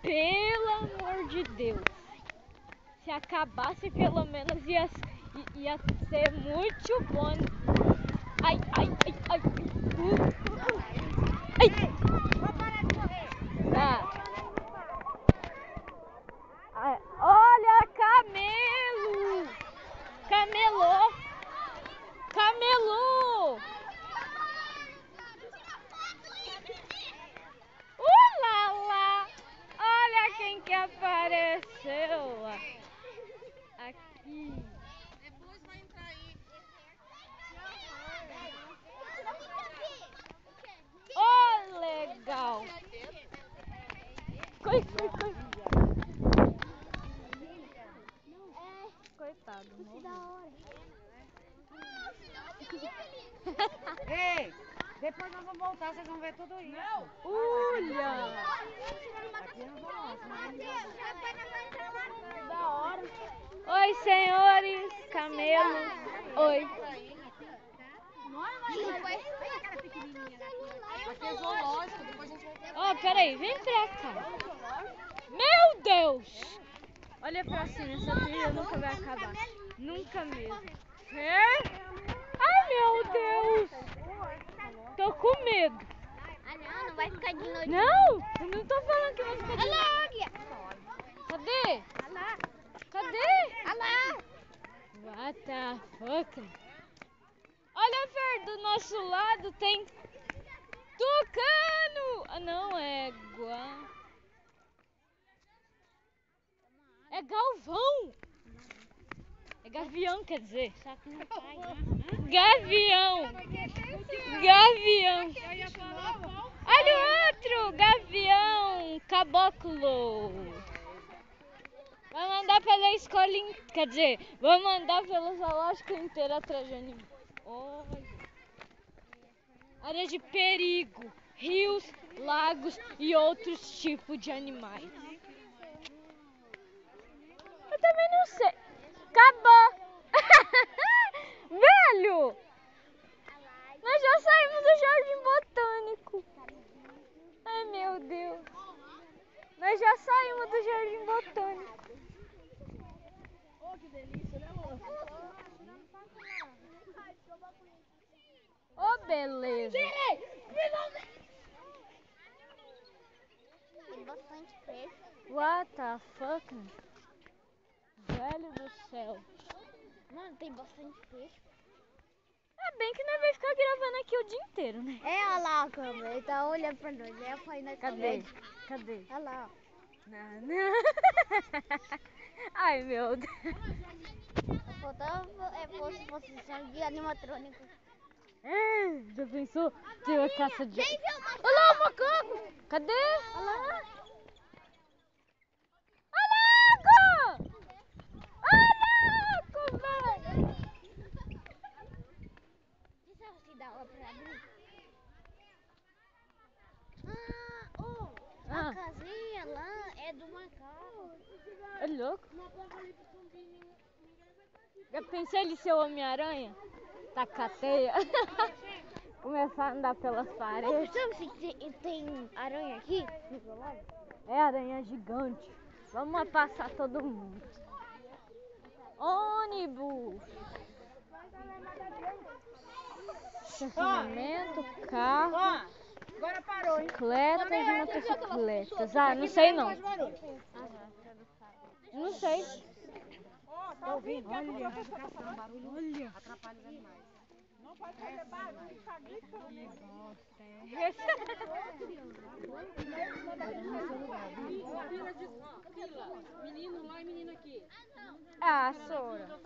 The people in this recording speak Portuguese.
Pelo amor de Deus. Se acabasse pelo menos ia ser muito bom. Ai, ai, ai, ai. Ai. Tá. Ai, olha, camelo! Camelô! Camelô! Lá, lá! Olha quem que apareceu aqui. Depois vai entrar aí. Oh, legal! Coitado, morreu. Ei, depois nós vamos voltar, vocês vão ver tudo isso. Olha! Aqui nós vamos. Da hora. Oi, senhores, camelos. Oi. Aqui é zoológico, depois a gente vai ver. Ó, peraí, vem pra cá. Meu Deus! Olha pra cima, essa trilha nunca vai acabar. Nunca mesmo. Ai, meu Deus! Tô com medo. Ah, não vai ficar de noite. Não, eu não tô falando que vai ficar de Olha noite. lá, águia. Cadê? Olha lá. Cadê? Olha lá. What the fuck? Olha, Fer, do nosso lado tem tucano. Ah, não, é égua. É galvão. É gavião, quer dizer. Só que não cai. Gavião. Gavião. Olha o outro. Gavião. Caboclo. Vai mandar pela escola, quer dizer, vai mandar pelo zoológico inteiro atrás de animais. Olha. Área de perigo, rios, lagos e outros tipos de animais. Eu também não sei. Acabou. Velho, nós já saímos do Jardim Botânico. Ai, meu Deus. Nós já saímos do Jardim Botânico. Oh, que delícia, né, amor? Ô, beleza. Tem bastante peixe. What the fuck? Velho do céu. Mano, tem bastante peixe. É bem que nós vamos ficar gravando aqui o dia inteiro, né? É, olha lá a câmera. Ele tá olhando pra nós. É a faina. Cadê? Cadê? Olha lá. Não, não. Ai, meu Deus. Fosse posição de animatrônico. Já pensou? Tem uma caça de... Quem viu? Olha lá o macaco! Cadê? Olha lá. Olha a água! Olha a água, velho! Deixa eu te dar uma pra abrir. Ah. A casinha lá é do macaco. É louco? Já pensou ele ser o Homem-Aranha? Tá com a teia. Começar a andar pelas paredes. Sabe se tem aranha aqui? É aranha gigante. Vamos passar todo mundo. Ônibus. Estacionamento, carro, Agora parou, hein? bicicletas e motocicletas. Ah, não sei não. Não sei. Tá ouvindo? Olha, barulho atrapalha os animais. Não pode fazer barulho, Menino lá e menina aqui. Ah, Sora.